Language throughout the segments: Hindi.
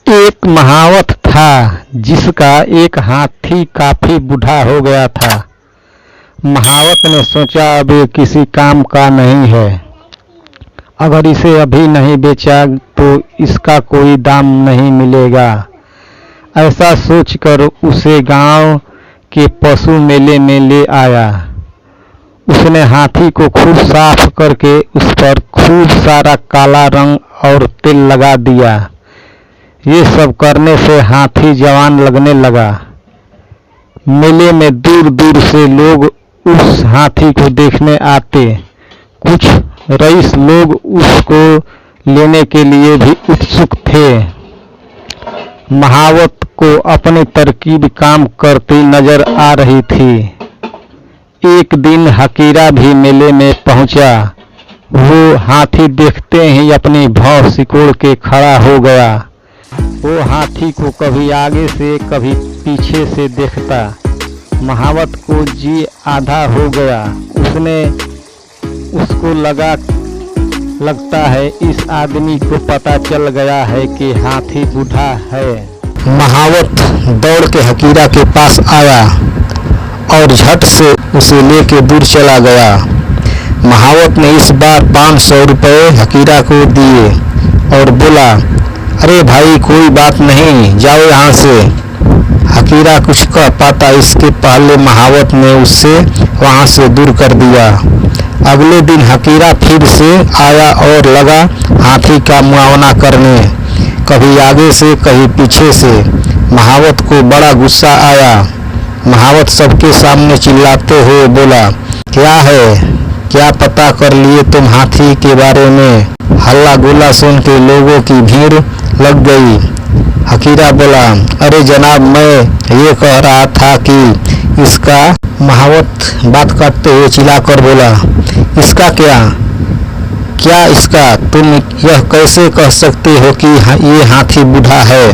एक महावत था जिसका एक हाथी काफी बूढ़ा हो गया था। महावत ने सोचा अब ये किसी काम का नहीं है, अगर इसे अभी नहीं बेचा तो इसका कोई दाम नहीं मिलेगा। ऐसा सोचकर उसे गांव के पशु मेले में ले आया। उसने हाथी को खूब साफ करके उस पर खूब सारा काला रंग और तेल लगा दिया। ये सब करने से हाथी जवान लगने लगा। मेले में दूर दूर से लोग उस हाथी को देखने आते। कुछ रईस लोग उसको लेने के लिए भी उत्सुक थे। महावत को अपनी तरकीब काम करती नजर आ रही थी। एक दिन हकीरा भी मेले में पहुंचा। वो हाथी देखते ही अपनी भौं सिकोड़ के खड़ा हो गया। वो हाथी को कभी आगे से कभी पीछे से देखता। महावत को जी आधा हो गया। उसको लगता है इस आदमी को पता चल गया है कि हाथी बूढ़ा है। महावत दौड़ के हकीरा के पास आया और झट से उसे लेके दूर चला गया। महावत ने इस बार 500 रुपये हकीरा को दिए और बोला, अरे भाई कोई बात नहीं, जाओ यहाँ से। हकीरा कुछ कह पाता इसके पहले महावत ने उससे वहाँ से दूर कर दिया। अगले दिन हकीरा फिर से आया और लगा हाथी का मुआवना करने, कभी आगे से कभी पीछे से। महावत को बड़ा गुस्सा आया। महावत सबके सामने चिल्लाते हुए बोला, क्या है, क्या पता कर लिए तुम हाथी के बारे में? हल्ला गुल्ला सुन के लोगों की भीड़ लग गई। हकीरा बोला, अरे जनाब, मैं ये कह रहा था कि इसका। महावत बात करते हुए चिल्लाकर बोला, इसका क्या इसका? तुम यह कैसे कह सकते हो कि ये हाथी बूढ़ा है?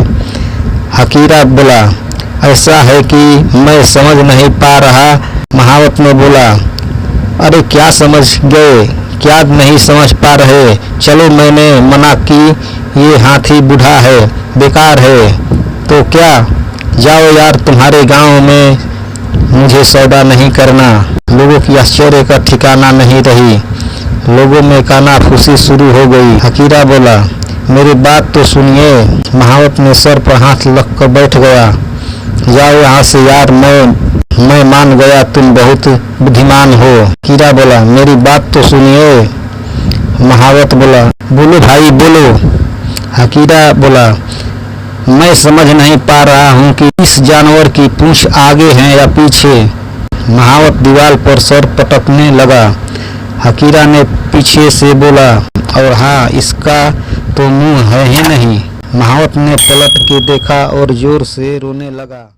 हकीरा बोला, ऐसा है कि मैं समझ नहीं पा रहा। महावत ने बोला, अरे क्या समझ गए, क्या नहीं समझ पा रहे? चलो, मैंने मना की ये हाथी बूढ़ा है, बेकार है तो क्या? जाओ यार, तुम्हारे गांव में मुझे सौदा नहीं करना। लोगों की आश्चर्य का ठिकाना नहीं रही। लोगों में कानाफूसी शुरू हो गई। हकीरा बोला, मेरी बात तो सुनिए। महावत ने सर पर हाथ रख कर बैठ गया। जाओ यहाँ से यार, मैं मान गया तुम बहुत बुद्धिमान हो। हकीरा बोला, मेरी बात तो सुनिए। महावत बोला, बोलो भाई बोलो। हकीरा बोला, मैं समझ नहीं पा रहा हूँ कि इस जानवर की पूंछ आगे है या पीछे। महावत दीवार पर सर पटकने लगा। हकीरा ने पीछे से बोला, और हाँ, इसका तो मुंह है ही नहीं। महावत ने पलट के देखा और जोर से रोने लगा।